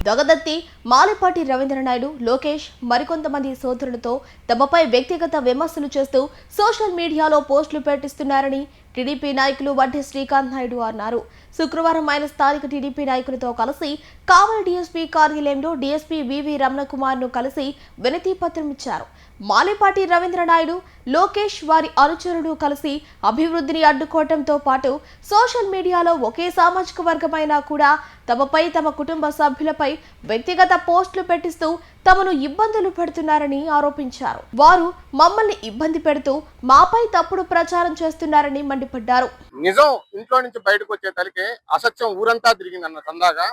దొగదత్తి మాలపాటి రవీంద్రనాయుడు, లోకేష్ మరికొంతమంది సోదరులతో తమపై వ్యక్తిగత విమర్శలు చేస్తూ సోషల్ మీడియాలో పోస్టులు పెట్టిస్తున్నారని టీడీపీ నాయకులు వడ్డే శ్రీకాంత్ నాయుడు అన్నారు. శుక్రవారం ఆయన స్థానిక టీడీపీ నాయకులతో కలిసి కావలి డీఎస్పీ కార్యాలయంలో డీఎస్పీ వివి రమణకుమార్ ను కలిసి వినతి పత్రం ఇచ్చారు. మాలపాటి రవీంద్రనాయుడు, లోకేష్ వారి అనుచరుడు కలిసి అభివృద్ధిని అడ్డుకోవడంతో పాటు సోషల్ మీడియాలో ఒకే సామాజిక వర్గమైనా కూడా తమపై, తమ కుటుంబ సభ్యులపై వ్యక్తిగత పోస్టులు పెట్టిస్తూ తమను ఇబ్బందులు పెడుతున్నారని ఆరోపించారు. వారు మమ్మల్ని ఇబ్బంది పెడుతూ మాపై తప్పుడు ప్రచారం చేస్తున్నారని మండిపడ్డారు. నిజం ఇంట్లో నుంచి బయటకు వచ్చే తలికే అసత్యం ఊరంతా తిరిగిందన్న సందాగా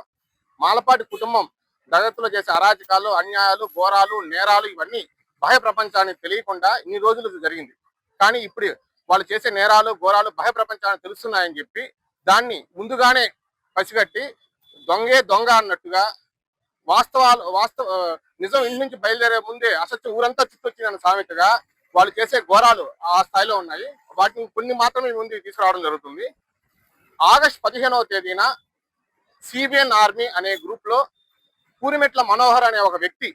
మాలపాటి కుటుంబం జగత్తులో చేసే అరాచకాలు, అన్యాయాలు, ఘోరాలు, నేరాలు ఇవన్నీ బాహ్య ప్రపంచానికి తెలియకుండా ఇన్ని రోజులు జరిగింది. కానీ ఇప్పుడు వాళ్ళు చేసే నేరాలు, ఘోరాలు బాహ్య ప్రపంచానికి తెలుస్తున్నాయని చెప్పి దాన్ని ముందుగానే పసిగట్టి దొంగే దొంగ అన్నట్టుగా నిజం ఇంటి నుంచి బయలుదేరే ముందే అసత్యం ఊరంతా చుట్టొచ్చిందన్న సామెతగా వాళ్ళు చేసే ఘోరాలు ఆ స్థాయిలో ఉన్నాయి. వాటిని కొన్ని మాత్రమే ముందుకు తీసుకురావడం జరుగుతుంది. ఆగస్టు 15వ తేదీన సిబిఎన్ ఆర్మీ అనే గ్రూప్ లో పూరిమెట్ల మనోహర్ అనే ఒక వ్యక్తి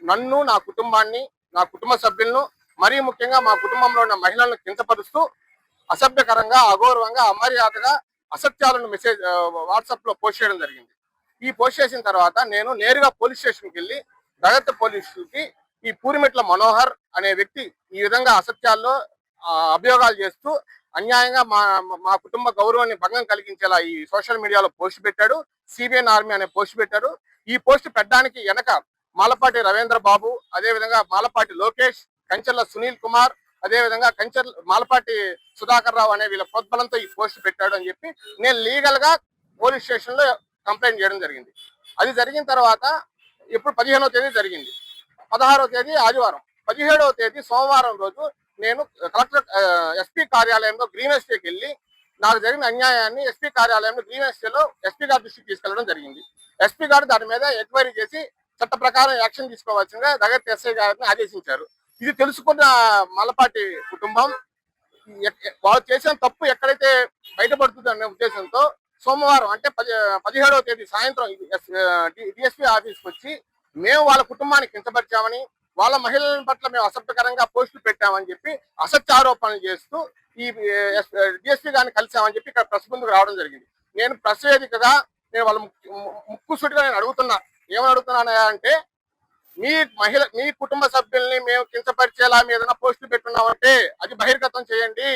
నన్ను, నా కుటుంబాన్ని, నా కుటుంబ సభ్యులను, మరీ ముఖ్యంగా మా కుటుంబంలో ఉన్న మహిళలను కించపరుస్తూ అసభ్యకరంగా, అగౌరవంగా, అమర్యాదగా అసత్యాలను వాట్సాప్ లో పోస్ట్ చేయడం జరిగింది. ఈ పోస్ట్ చేసిన తర్వాత నేను నేరుగా పోలీస్ స్టేషన్కి వెళ్ళి జగత్ పోలీసులకి ఈ పూరిమెట్ల మనోహర్ అనే వ్యక్తి ఈ విధంగా అసత్యాల్లో అభియోగాలు చేస్తూ అన్యాయంగా మా కుటుంబ గౌరవాన్ని భంగం కలిగించేలా ఈ సోషల్ మీడియాలో పోస్ట్ పెట్టాడు. సిబిఎన్ ఆర్మీ అనే పోస్ట్ పెట్టారు. ఈ పోస్ట్ పెట్టడానికి వెనక మాలపాటి రవీంద్ర బాబు, అదేవిధంగా మాలపాటి లోకేష్, కంచెర్ల సునీల్ కుమార్, అదేవిధంగా మాలపాటి సుధాకర్ రావు అనే వీళ్ళ ప్రోద్బలంతో ఈ పోస్ట్ పెట్టాడు అని చెప్పి నేను లీగల్ గా పోలీస్ స్టేషన్ లో కంప్లైంట్ చేయడం జరిగింది. అది జరిగిన తర్వాత ఇప్పుడు 15వ తేదీ జరిగింది. 16వ తేదీ ఆదివారం, 17వ తేదీ సోమవారం రోజు నేను కలెక్టర్ ఎస్పీ కార్యాలయంలో గ్రీవెన్స్ డేకి వెళ్ళి నాకు జరిగిన అన్యాయాన్ని ఎస్పీ కార్యాలయంలో గ్రీవెన్స్ డేలో ఎస్పీ గారి దృష్టికి తీసుకెళ్లడం జరిగింది. ఎస్పీ గారు దాని మీద ఎంక్వైరీ చేసి చట్ట ప్రకారం యాక్షన్ తీసుకోవాల్సిందిగా జగత్ ఎస్ఐ గారిని ఆదేశించారు. ఇది తెలుసుకున్న మాలపాటి కుటుంబం వాళ్ళు చేసిన తప్పు ఎక్కడైతే బయటపడుతుంది అనే ఉద్దేశంతో సోమవారం అంటే 17వ తేదీ సాయంత్రం డిఎస్పీ ఆఫీస్కి వచ్చి మేము వాళ్ళ కుటుంబాన్ని కించపరిచామని, వాళ్ళ మహిళల పట్ల మేము అసభ్యకరంగా పోస్టులు పెట్టామని చెప్పి అసత్య ఆరోపణలు చేస్తూ ఈ డిఎస్పీ గారిని కలిసామని చెప్పి ఇక్కడ ప్రెస్ ముందుకు రావడం జరిగింది. నేను ప్రెస్ వేదికగా నేను వాళ్ళ ముక్కుసూటిగా నేను ఏమని అడుగుతున్నాను అంటే, మీ కుటుంబ సభ్యుల్ని మేము కించపరిచేలా మీద పోస్టులు పెట్టున్నామంటే అది బహిర్గతం చేయండి,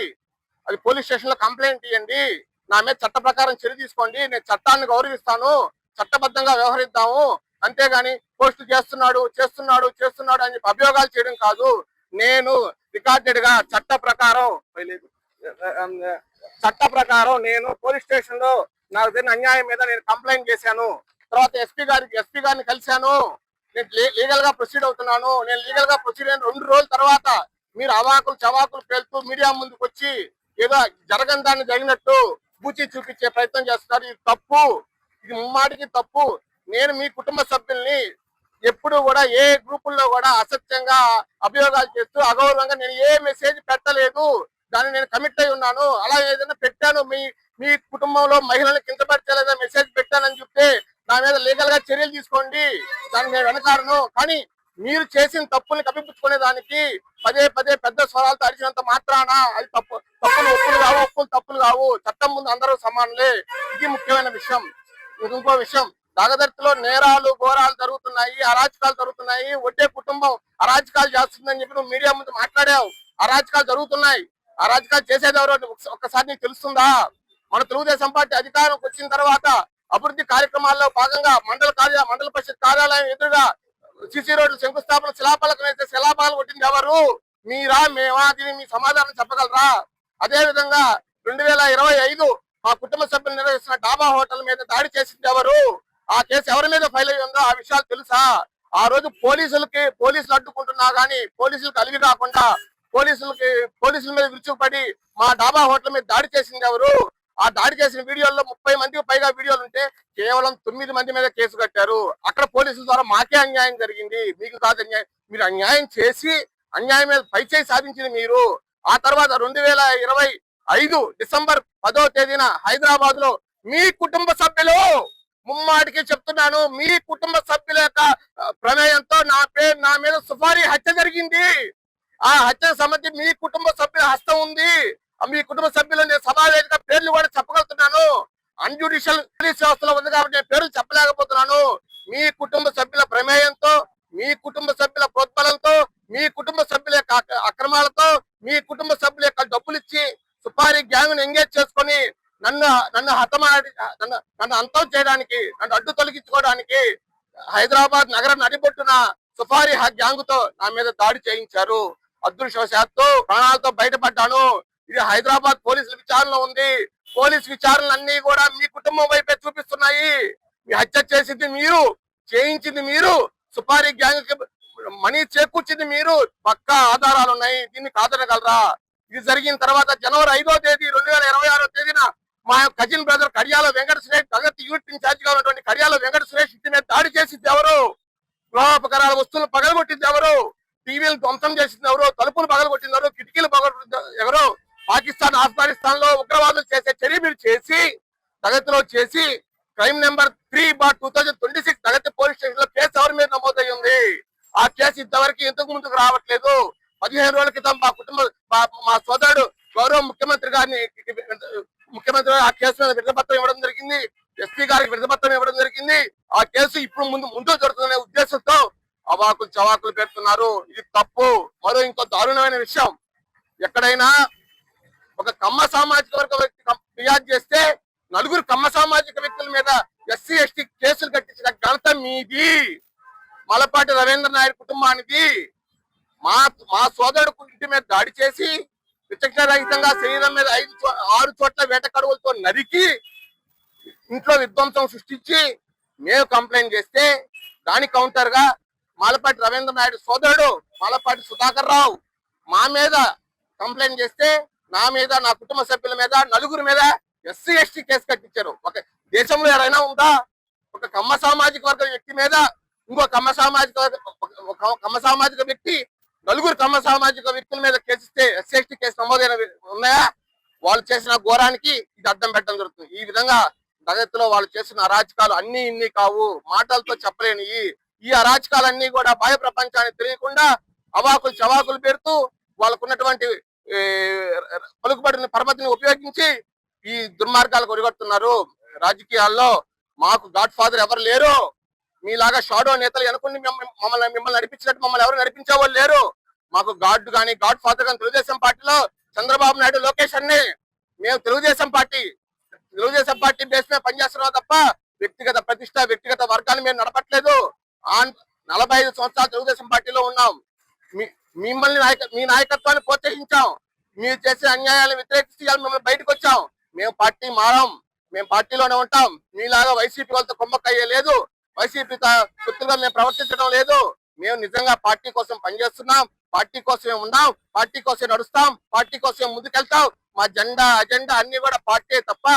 అది పోలీస్ స్టేషన్ లో కంప్లైంట్ ఇవ్వండి, నా మీద చట్ట ప్రకారం చర్య తీసుకోండి, నేను చట్టాన్ని గౌరవిస్తాను, చట్టబద్ధంగా వ్యవహరిద్దాము, అంతేగాని పోస్టులు చేస్తున్నాడు అని చెప్పి అభియోగాలు చేయడం కాదు. నేను రికార్డెడ్ గా చట్ట ప్రకారం నేను పోలీస్ స్టేషన్ లో నాకు జరిగిన అన్యాయం మీద నేను కంప్లైంట్ చేశాను. తర్వాత ఎస్పీ గారిని కలిశాను. నేను లీగల్ గా ప్రొసీడ్ అవుతున్నాను. నేను లీగల్ గా ప్రొసీడ్ అయిన 2 రోజుల తర్వాత మీరు అవాకులు చవాకులు పేలుతూ మీడియా ముందుకు వచ్చి ఏదో జరగని దాన్ని జరిగినట్టు బూచి చూపించే ప్రయత్నం చేస్తున్నారు. ఇది తప్పు, ఇది ముమ్మాటికి తప్పు. నేను మీ కుటుంబ సభ్యుల్ని ఎప్పుడు కూడా ఏ గ్రూపుల్లో కూడా అసత్యంగా అభియోగాలు చేస్తూ అగౌరవంగా నేను ఏ మెసేజ్ పెట్టలేదు. దాన్ని నేను కమిట్ అయి ఉన్నాను. అలా ఏదైనా పెట్టాను, మీ కుటుంబంలో మహిళలను కించపరిచేలేదా మెసేజ్ పెట్టానని చెప్తే నా మీద లీగల్ గా చర్యలు తీసుకోండి, దాన్ని నేను వెనకాడను. కానీ మీరు చేసిన తప్పుల్ని కప్పిపుచ్చుకునే దానికి పదే పెద్ద స్వరాలతో అరిచినంత మాత్రాన అది తప్పులు కావు. చట్టం ముందు అందరూ సమానులే. ఇది ముఖ్యమైన విషయం. ఇంకో విషయం, దాగదర్తిలో నేరాలు, ఘోరాలు జరుగుతున్నాయి, అరాచకాలు జరుగుతున్నాయి. ఒడ్డే కుటుంబం అరాచకాలు చేస్తుందని చెప్పి నువ్వు మీడియా ముందు మాట్లాడావు. అరాచకాలు జరుగుతున్నాయి. అరాచకాలు చేసేది ఎవరో ఒక్కసారి నీకు తెలుస్తుందా? మన తెలుగుదేశం పార్టీ అధికారంకి వచ్చిన తర్వాత అభివృద్ధి కార్యక్రమాల్లో భాగంగా మండల పరిషత్ కార్యాలయం ఎదురుగా సిసి రోడ్లు శంకుస్థాపన శిలాఫలకం అయితే శిలాఫాలు కొట్టింది ఎవరు? మీరా, మేమా? దీన్ని మీ సమాధానం చెప్పగలరా? అదే విధంగా 2025 మా కుటుంబ సభ్యులు నిర్వహిస్తున్న డాబా హోటల్ మీద దాడి చేసింది ఎవరు? ఆ కేసు ఎవరి మీద ఫైల్ అయ్యి ఉందో ఆ విషయాలు తెలుసా? ఆ రోజు పోలీసులు అడ్డుకుంటున్నా గానీ పోలీసులకు అలివి కాకుండా పోలీసుల మీద విరుచుకుపడి మా డాబా హోటల్ మీద దాడి చేసింది ఎవరు? ఆ దాడి చేసిన వీడియోల్లో 30 మందికి పైగా వీడియోలు ఉంటే కేవలం 9 మంది మీద కేసు కట్టారు. అక్కడ పోలీసుల ద్వారా మాకే అన్యాయం జరిగింది, మీకు కాదు అన్యాయం. మీరు అన్యాయం చేసి అన్యాయం మీద పైచేయి సాధించింది మీరు. ఆ తర్వాత 2025 డిసెంబర్ 10వ తేదీన హైదరాబాద్ లో మీ కుటుంబ సభ్యులు ముమ్మాటికి చెప్తున్నాను, మీ కుటుంబ సభ్యుల యొక్క ప్రమేయంతో నా మీద సుపారీ హత్య జరిగింది. ఆ హత్యకు సంబంధించి మీ కుటుంబ సభ్యుల హస్తం ఉంది. మీ కుటుంబ సభ్యులు నేను సమావేశంగా పేర్లు కూడా చెప్పగలుగుతున్నాను. అన్జ్యుడిషియల్ పోలీస్ వ్యవస్థలో ఉంది కాబట్టి నేను పేర్లు చెప్పలేకపోతున్నాను. మీ కుటుంబ సభ్యుల ప్రమేయంతో, మీ కుటుంబ సభ్యుల ప్రోద్బలంతో, మీ కుటుంబ సభ్యుల యొక్క అక్రమాలతో, మీ కుటుంబ సభ్యుల యొక్క డబ్బులు ఇచ్చి సుపారీ గ్యాంగ్ ఎంగేజ్ చేసుకొని నన్ను నన్ను అంతం చేయడానికి, నన్ను అడ్డు తొలగించుకోవడానికి హైదరాబాద్ నగర నడిబొట్టున సుపారీ గ్యాంగ్ తో నా మీద దాడి చేయించారు. అదృష్టవశాత్తు ప్రాణాలతో బయటపడ్డాను. ఇది హైదరాబాద్ పోలీసుల విచారణలో ఉంది. పోలీసు విచారణలన్నీ కూడా మీ కుటుంబం వైపే చూపిస్తున్నాయి. మీ హత్య చేసింది మీరు, చేయించింది మీరు, సుపారీ గ్యాంగ్ మనీ చేకూర్చింది మీరు. పక్కా ఆధారాలు ఉన్నాయి. దీన్ని కాదనగలరా? ఇది జరిగిన తర్వాత జనవరి 5వ తేదీ 2026వ తేదీన మా కజిన్ బ్రదర్ కడియాల వెంకట సురేష్ ప్రగతి యూనిట్ ఇన్ఛార్జ్ గా ఉన్నటువంటి కడియాల వెంకట సురేష్ ఇంటి మీద దాడి చేసింది ఎవరు? గృహోపకరాల వస్తువులు పగలగొట్టింది ఎవరు? టీవీలు ధ్వంసం చేసింది ఎవరు? తలుపులు పగలగొట్టింది ఎవరు? కిటికీలు పగలగొట్టింది ఎవరు? పాకిస్తాన్, ఆఫ్ఘనిస్తాన్ లో ఉగ్రవాదులు చేసే చర్య మీరు చేసి ప్రగతిలో చేసి క్రైమ్ నెంబర్ 3/2026 ప్రగతి పోలీస్ స్టేషన్ లో కేసు ఎవరి మీద నమోదై ఉంది? ఆ కేసు ఇంతవరకు ఎందుకు ముందుకు రావట్లేదు? 15 రోజుల క్రితం మా సోదరుడు గౌరవ ముఖ్యమంత్రి ఆ కేసు మీద విడతపత్రం ఇవ్వడం జరిగింది. ఎస్పీ గారికి విడతపత్రం ఇవ్వడం జరిగింది. ఆ కేసు ఇప్పుడు ముందు జరుగుతున్న ఉద్దేశంతో అవాకులు చవాకులు పెడుతున్నారు. ఇది తప్పు. ఇంకో దారుణమైన విషయం, ఎక్కడైనా ఒక కమ్మ సామాజిక వర్గ వ్యక్తి ఫిర్యాదు చేస్తే 4 కమ్మ సామాజిక వ్యక్తుల మీద ఎస్సీ ఎస్టీ కేసులు కట్టించిన ఘనత మీది. మలపాటి రవీంద్ర నాయుడు కుటుంబానికి. మా సోదరుడు ఇంటి మీద దాడి చేసి విచక్షణ రహితంగా శరీరం మీద 6 చోట్ల వేట కడువులతో నరికి ఇంట్లో విధ్వంసం సృష్టించి మేము కంప్లైంట్ చేస్తే దానికి కౌంటర్ గా మాలపాటి రవీంద్ర నాయుడు సోదరుడు మాలపాటి సుధాకర్ రావు మా మీద కంప్లైంట్ చేస్తే నా మీద, నా కుటుంబ సభ్యుల మీద, 4 మీద ఎస్సీ ఎస్టీ కేసు కట్టించారు. ఒక దేశంలో ఎవరైనా ఉందా? ఒక కమ్మ సామాజిక వర్గ వ్యక్తి మీద ఇంకో కమ్మ సామాజిక వ్యక్తి 4 కమ్మ సామాజిక వ్యక్తుల మీద కేసిస్తే ఎస్సీ ఎస్టీ కేసు నమోదైన ఉన్నాయా? వాళ్ళు చేసిన ఘోరానికి ఇది అడ్డం పెట్టడం జరుగుతుంది. ఈ విధంగా జగత్తులో వాళ్ళు చేసిన అరాచకాలు అన్ని ఇన్ని కావు, మాటలతో చెప్పలేని ఈ అరాచకాలన్నీ కూడా బాహ్య ప్రపంచానికి తెలియకుండా అవాకులు చవాకులు పెడుతూ వాళ్ళకున్నటువంటి పలుకుబడిన పరపతిని ఉపయోగించి ఈ దుర్మార్గాలకు ఒడిగొడుతున్నారు. రాజకీయాల్లో మాకు గాడ్ ఫాదర్ ఎవరు లేరు. మీలాగా షాడో నేతలు అనుకుని మిమ్మల్ని నడిపించినట్టు మమ్మల్ని ఎవరు నడిపించే వాళ్ళు లేరు. మాకు గాడ్ ఫాదర్ కానీ తెలుగుదేశం పార్టీలో చంద్రబాబు నాయుడు, లోకేష్ అన్ని. మేము తెలుగుదేశం పార్టీ బేస్ మీద పనిచేస్తున్నాం తప్ప వ్యక్తిగత ప్రతిష్ట, వ్యక్తిగత వర్గాన్ని మేము నడపట్లేదు. 45 సంవత్సరాలు తెలుగుదేశం పార్టీలో ఉన్నాం. మిమ్మల్ని మీ నాయకత్వాన్ని ప్రోత్సహించాం. మీరు చేసే అన్యాయాలను వ్యతిరేకిస్తే మిమ్మల్ని బయటకు వచ్చాం. మేము పార్టీ మారాం, మేము పార్టీలోనే ఉంటాం. మీలాగా వైసీపీ వాళ్ళతో కుమ్మక్కయ్యే లేదు, వైసీపీ శక్తులుగా మేము ప్రవర్తించడం లేదు. మేము నిజంగా పార్టీ కోసం పనిచేస్తున్నాం, పార్టీ కోసమే ఉన్నాం, పార్టీ కోసం నడుస్తాం, పార్టీ కోసం ముందుకెళ్తాం. మా అజెండా అన్ని కూడా పార్టీ తప్ప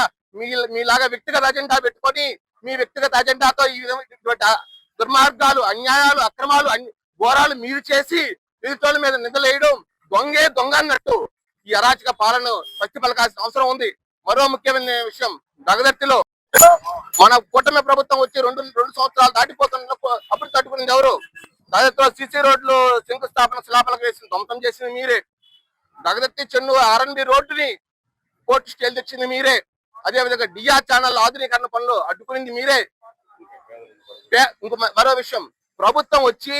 మీలాగా వ్యక్తిగత అజెండా పెట్టుకొని మీ వ్యక్తిగత అజెండాతో ఈ విధంగా దుర్మార్గాలు, అన్యాయాలు, అక్రమాలు, ఘోరాలు మీరు చేసి ఎదుటోళ్ళ మీద నిందలేయడం దొంగ అన్నట్టు ఈ అరాచక పాలన పచ్చి పలకాల్సిన అవసరం ఉంది. మరో ముఖ్యమైన విషయం, దగదర్తిలో మన కూటమి ప్రభుత్వం వచ్చి రెండు సంవత్సరాలు దాటిపోతున్న అప్పుడు తట్టుకునేది ఎవరు? దగదర్తిలో సిసి రోడ్లు శంకుస్థాపన శిలాపలకు వేసింది, ధ్వంసం చేసింది మీరే. దగదర్తి చెన్నూరు R&B రోడ్డుని కోర్టు స్టేల్ తెచ్చింది మీరే. అదేవిధంగా డిఆర్ ఛానల్ ఆధునీకరణ పనులు అడ్డుకునింది మీరే. మరో విషయం, ప్రభుత్వం వచ్చి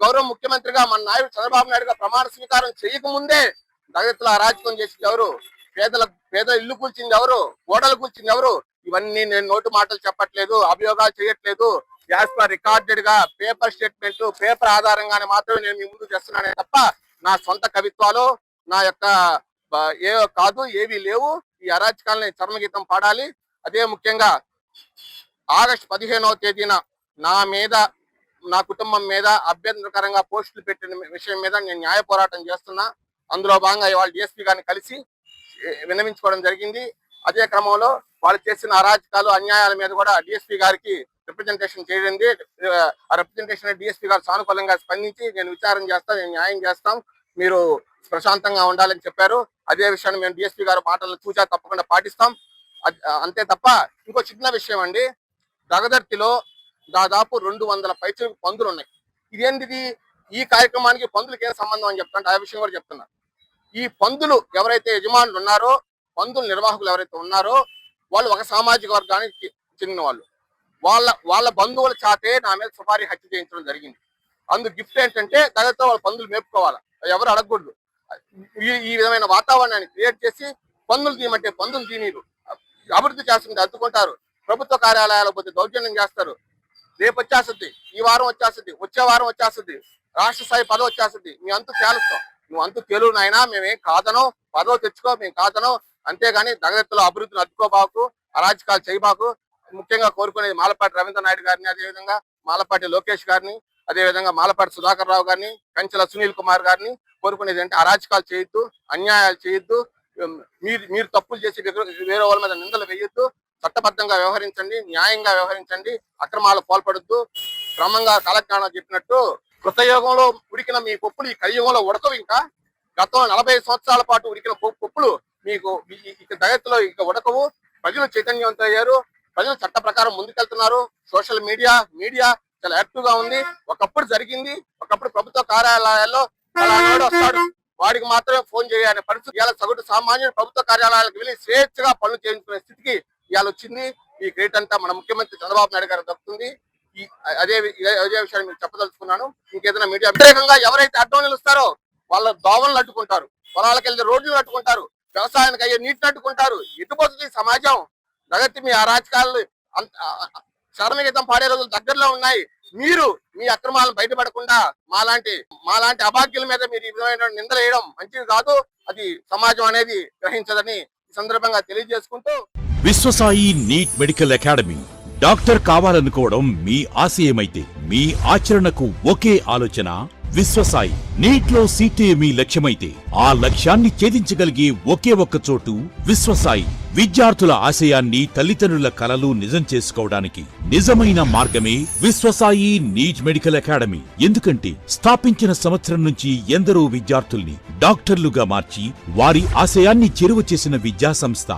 గౌరవ ముఖ్యమంత్రిగా మన నాయుడు చంద్రబాబు నాయుడుగా ప్రమాణ స్వీకారం చేయకముందే దగదర్తిలో అరాచకం చేసింది ఎవరు? పేద ఇల్లు కూల్చింది ఎవరు? గోడలు కూల్చింది ఎవరు? ఇవన్నీ నేను నోటు మాటలు చెప్పట్లేదు, అభియోగాలు చేయట్లేదు. యాజ్ పర్ రికార్డెడ్ గా పేపర్ స్టేట్మెంట్, పేపర్ ఆధారంగానే మాత్రమే నేను మీ ముందు చేస్తున్నానే తప్ప నా సొంత కవిత్వాలు నా యొక్క ఏవి లేవు. ఈ అరాచకాలని చర్మగీతం పాడాలి. అదే ముఖ్యంగా ఆగస్టు 15వ తేదీన నా మీద, నా కుటుంబం మీద అభ్యంతరకరంగా పోస్టులు పెట్టిన విషయం మీద నేను న్యాయ పోరాటం చేస్తున్నా. అందులో భాగంగా ఇవాళ డిఎస్పీ గారిని కలిసి విన్నవించుకోవడం జరిగింది. అదే క్రమంలో వాళ్ళు చేసిన అరాచకాలు, అన్యాయాల మీద కూడా డిఎస్పీ గారికి రిప్రజెంటేషన్ చేయండి. ఆ రిప్రజెంటేషన్ డిఎస్పీ గారు సానుకూలంగా స్పందించి నేను విచారణ చేస్తాను, నేను న్యాయం చేస్తాం, మీరు ప్రశాంతంగా ఉండాలని చెప్పారు. అదే విషయాన్ని మేము డిఎస్పీ గారు మాటలను చూచా తప్పకుండా పాటిస్తాం. అంతే తప్ప ఇంకో చిన్న విషయం అండి, దగదర్తిలో దాదాపు 200 పైచలకు పందులు ఉన్నాయి. ఇదేంటిది? ఈ కార్యక్రమానికి పందులకి ఏం సంబంధం అని చెప్తాను, ఆ విషయం కూడా చెప్తున్నా. ఈ పందులు ఎవరైతే యజమానులు ఉన్నారో, పందుల నిర్వాహకులు ఎవరైతే ఉన్నారో, వాళ్ళు ఒక సామాజిక వర్గానికి చెందిన వాళ్ళు. వాళ్ళ బంధువుల చేతే నా మీద సుపారీ హత్య చేయించడం జరిగింది. అందుకు గిఫ్ట్ ఏంటంటే దగతో వాళ్ళ పందులు మేపుకోవాలి, ఎవరు అడగకూడదు. ఈ విధమైన వాతావరణాన్ని క్రియేట్ చేసి పందులు తీయమంటే పందులు తీనీరు, అభివృద్ధి చేస్తుంది అడ్డుకుంటారు. ప్రభుత్వ కార్యాలయాలకు పోతే దౌర్జన్యం చేస్తారు. రేపు వచ్చేస్తుంది, ఈ వారం వచ్చేస్తుంది, వచ్చే వారం వచ్చేస్తుంది, రాష్ట్ర స్థాయి పదవి వచ్చేస్తుంది. మీ అంతు తేలుస్తాం, నువ్వు అంతు తెలుగు నాయనా, మేమేం కాదనో, పదవి తెచ్చుకో, మేము కాదనో. అంతేగాని దగదత్తులో అభివృద్ధిని అడ్డుకోబాకు, అరాజకాలు చేయబాకు. ముఖ్యంగా కోరుకునేది మాలపాటి రవీంద్ర నాయుడు గారిని, అదేవిధంగా మాలపాటి లోకేష్ గారిని, అదేవిధంగా మాలపాటి సుధాకర్ రావు గారిని, కంచెల సునీల్ కుమార్ గారిని కోరుకునేది అంటే అరాజకాలు చేయొద్దు, అన్యాయాలు చేయొద్దు, మీరు తప్పులు చేసి వేరే వాళ్ళ మీద నిందలు వేయొద్దు, చట్టబద్ధంగా వ్యవహరించండి, న్యాయంగా వ్యవహరించండి, అక్రమాలు పాల్పడొద్దు. క్రమంగా కాలజ్ఞానం చెప్పినట్టు కృతయుగంలో ఉడికిన మీ పప్పులు ఈ కలియుగంలో ఉడకవు. ఇంకా గతంలో 40 సంవత్సరాల పాటు ఉడికిన పప్పులు మీకు దగత్తులో ఇంకా ఉడకవు. ప్రజలు చైతన్యవంతమయ్యారు, ప్రజలు చట్ట ప్రకారం ముందుకెళ్తున్నారు. సోషల్ మీడియా చాలా యాక్టివ్ గా ఉంది. ఒకప్పుడు జరిగింది, ఒకప్పుడు ప్రభుత్వ కార్యాలయాల్లో అలాంటి వస్తాడు, వాడికి మాత్రమే ఫోన్ చేయాలనే పరిస్థితి ఇవాళ సగటు సామాన్యుడు ప్రభుత్వ కార్యాలయాలకు వెళ్ళి స్వేచ్ఛగా పనులు చేయించుకునే స్థితికి ఇవాళ వచ్చింది. ఈ క్రెడిట్ అంతా మన ముఖ్యమంత్రి చంద్రబాబు నాయుడు గారు దక్కుతుంది. అదే విషయాన్ని మీకు చెప్పదలుచుకున్నాను. ఇంకేదైనా మీడియా వ్యతిరేకంగా ఎవరైతే అడ్డం నిలుస్తారో వాళ్ళ దోవలను అడ్డుకుంటారు, పొలాలకు వెళ్ళి రోడ్లను అడ్డుకుంటారు, వ్యవసాయానికి అయ్యే నీటిని అడ్డుకుంటారు. ఎటుపోతుంది సమాజం? జగత్తి మీ అరాచకాలు శరణగీతం పాడే రోజులు దగ్గరలో ఉన్నాయి. మీరు మీ అక్రమాలను బయటపడకుండా మాలాంటి అభాగ్యుల మీద మీరు ఈ విధమైన నిందలు వేయడం మంచిది కాదు. అది సమాజం అనేది గ్రహించదని ఈ సందర్భంగా తెలియజేసుకుంటూ, Vishwasai NEET medical academy. Doctor కావాలనుకోవడం మీ ఆశయమైతే మీ ఆచరణకు ఒకే ఆలోచన విశ్వసాయి. నీట్ లో సీటే మీ లక్ష్యమైతే ఆ లక్ష్యాన్ని ఛేదించగలిగే ఒకే ఒక్క చోటు విశ్వసాయి. విద్యార్థుల ఆశయాన్ని, తల్లిదండ్రుల కలలు నిజం చేసుకోవడానికి నిజమైన మార్గమే విశ్వసాయి నీట్ మెడికల్ అకాడమీ. ఎందుకంటే స్థాపించిన సంవత్సరం నుంచి ఎందరో విద్యార్థుల్ని డాక్టర్లుగా మార్చి వారి ఆశయాన్ని చేరువ చేసిన విద్యా సంస్థ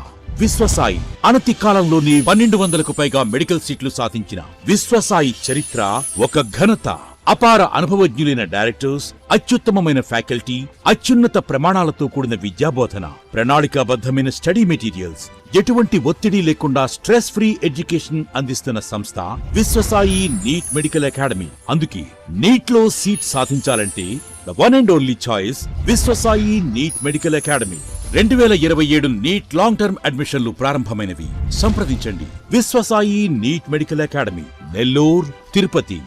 విశ్వసాయి. అనతి కాలంలోనే 1200కు పైగా మెడికల్ సీట్లు సాధించిన విశ్వసాయి చరిత్ర ఒక ఘనత. అపార అనుభవజ్ఞులైన డైరెక్టర్స్, అత్యుత్తమమైన ఫ్యాకల్టీ, అత్యున్నత ప్రమాణాలతో కూడిన విద్యాబోధన, ప్రణాళికాబద్ధమైన స్టడీ మెటీరియల్స్, ఎటువంటి ఒత్తిడి లేకుండా స్ట్రెస్ ఫ్రీ ఎడ్యుకేషన్ అందిస్తున్న సంస్థ విశ్వసాయి నీట్ మెడికల్ అకాడమీ. అందుకే నీట్ లో సీట్ సాధించాలంటే the one and only choice Viswasai NEET medical academy. 2027 NEET long term అడ్మిషన్లు ప్రారంభమైనవి. సంప్రదించండి Viswasai NEET medical academy, Nellore, Tirupati.